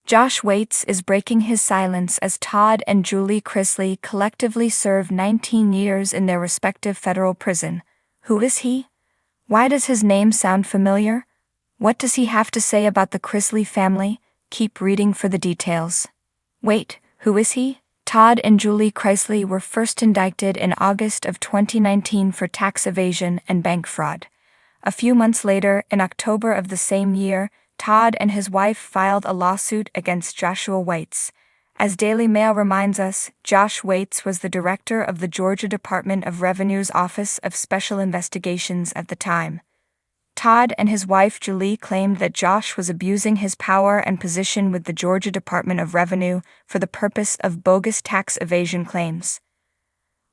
Josh Waits is breaking his silence as Todd and Julie Chrisley collectively serve 19 years in their respective federal prison. Who is he? Why does his name sound familiar? What does he have to say about the Chrisley family? Keep reading for the details. Wait, who is he? Todd and Julie Chrisley were first indicted in August of 2019 for tax evasion and bank fraud. A few months later, in October of the same year, Todd and his wife filed a lawsuit against Joshua Waits. As Daily Mail reminds us, Josh Waits was the director of the Georgia Department of Revenue's Office of Special Investigations at the time. Todd and his wife Julie claimed that Josh was abusing his power and position with the Georgia Department of Revenue for the purpose of bogus tax evasion claims.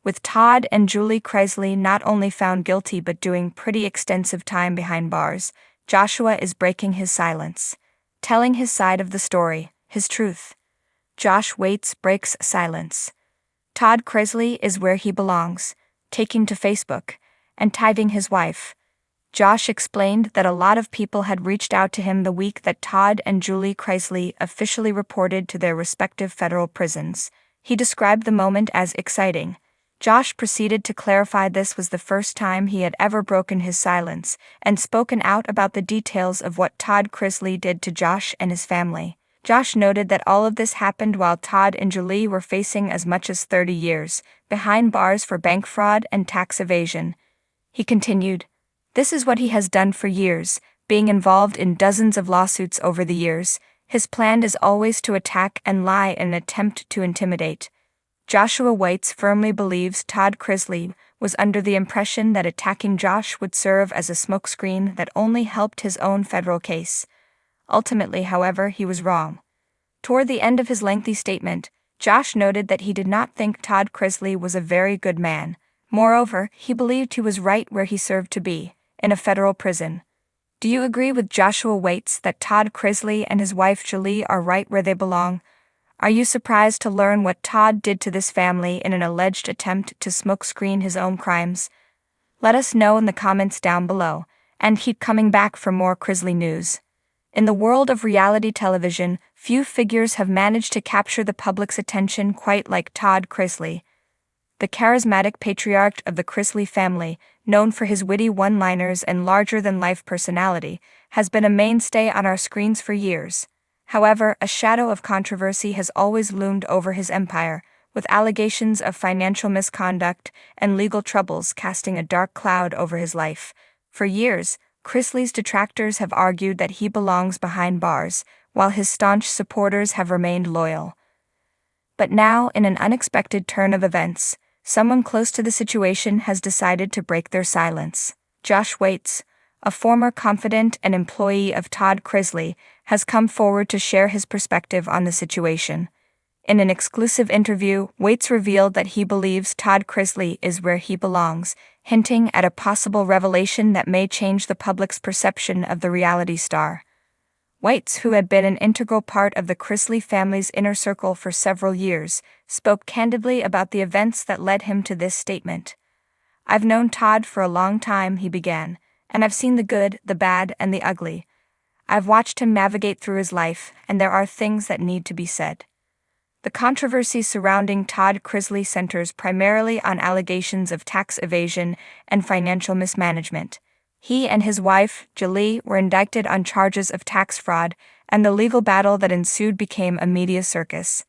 With Todd and Julie Chrisley not only found guilty but doing pretty extensive time behind bars, Joshua is breaking his silence, telling his side of the story, his truth. Josh Waits breaks silence. Todd Chrisley is where he belongs, taking to Facebook, and tagging his wife. Josh explained that a lot of people had reached out to him the week that Todd and Julie Chrisley officially reported to their respective federal prisons. He described the moment as exciting. Josh proceeded to clarify this was the first time he had ever broken his silence and spoken out about the details of what Todd Chrisley did to Josh and his family. Josh noted that all of this happened while Todd and Julie were facing as much as 30 years behind bars for bank fraud and tax evasion. He continued, "This is what he has done for years, being involved in dozens of lawsuits over the years. His plan is always to attack and lie in an attempt to intimidate." Joshua Waits firmly believes Todd Chrisley was under the impression that attacking Josh would serve as a smokescreen that only helped his own federal case. Ultimately, however, he was wrong. Toward the end of his lengthy statement, Josh noted that he did not think Todd Chrisley was a very good man. Moreover, he believed he was right where he served to be, in a federal prison. Do you agree with Joshua Waits that Todd Chrisley and his wife Julie are right where they belong? Are you surprised to learn what Todd did to this family in an alleged attempt to smokescreen his own crimes? Let us know in the comments down below, and keep coming back for more Chrisley news. In the world of reality television, few figures have managed to capture the public's attention quite like Todd Chrisley. The charismatic patriarch of the Chrisley family, known for his witty one-liners and larger-than-life personality, has been a mainstay on our screens for years. However, a shadow of controversy has always loomed over his empire, with allegations of financial misconduct and legal troubles casting a dark cloud over his life. For years, Chrisley's detractors have argued that he belongs behind bars, while his staunch supporters have remained loyal. But now, in an unexpected turn of events, someone close to the situation has decided to break their silence. Josh Waits, a former confidant and employee of Todd Chrisley, has come forward to share his perspective on the situation. In an exclusive interview, Waits revealed that he believes Todd Chrisley is where he belongs, hinting at a possible revelation that may change the public's perception of the reality star. Waits, who had been an integral part of the Chrisley family's inner circle for several years, spoke candidly about the events that led him to this statement. "I've known Todd for a long time," he began, "and I've seen the good, the bad, and the ugly. I've watched him navigate through his life, and there are things that need to be said." The controversy surrounding Todd Chrisley centers primarily on allegations of tax evasion and financial mismanagement. He and his wife, Julie, were indicted on charges of tax fraud, and the legal battle that ensued became a media circus.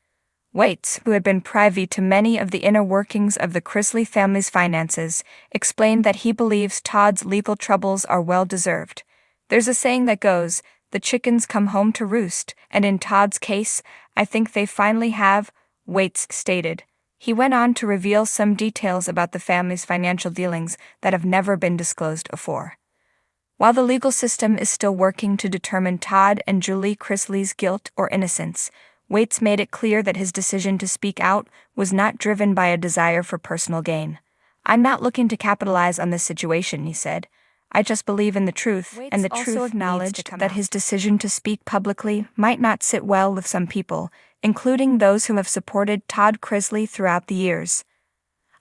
Waits, who had been privy to many of the inner workings of the Chrisley family's finances, explained that he believes Todd's legal troubles are well-deserved. "There's a saying that goes, 'The chickens come home to roost,' and in Todd's case, I think they finally have," Waits stated. He went on to reveal some details about the family's financial dealings that have never been disclosed before. While the legal system is still working to determine Todd and Julie Chrisley's guilt or innocence, Waits made it clear that his decision to speak out was not driven by a desire for personal gain. "I'm not looking to capitalize on this situation," he said. "I just believe in the truth," and the truth acknowledged that his decision to speak publicly might not sit well with some people, including those who have supported Todd Chrisley throughout the years.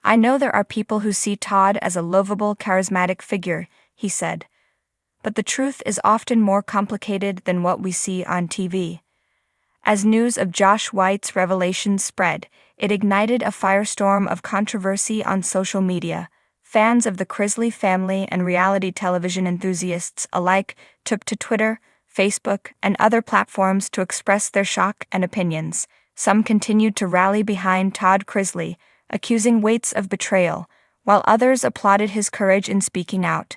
"I know there are people who see Todd as a lovable, charismatic figure," he said. "But the truth is often more complicated than what we see on TV. As news of Josh White's revelations spread, it ignited a firestorm of controversy on social media. Fans of the Chrisley family and reality television enthusiasts alike took to Twitter, Facebook, and other platforms to express their shock and opinions. Some continued to rally behind Todd Chrisley, accusing White of betrayal, while others applauded his courage in speaking out.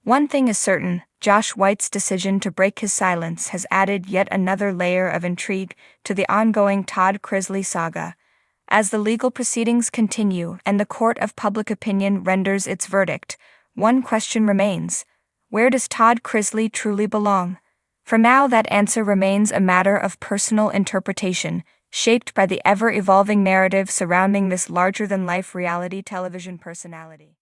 One thing is certain, Josh White's decision to break his silence has added yet another layer of intrigue to the ongoing Todd Chrisley saga. As the legal proceedings continue and the court of public opinion renders its verdict, one question remains: where does Todd Chrisley truly belong? For now, that answer remains a matter of personal interpretation, shaped by the ever-evolving narrative surrounding this larger-than-life reality television personality.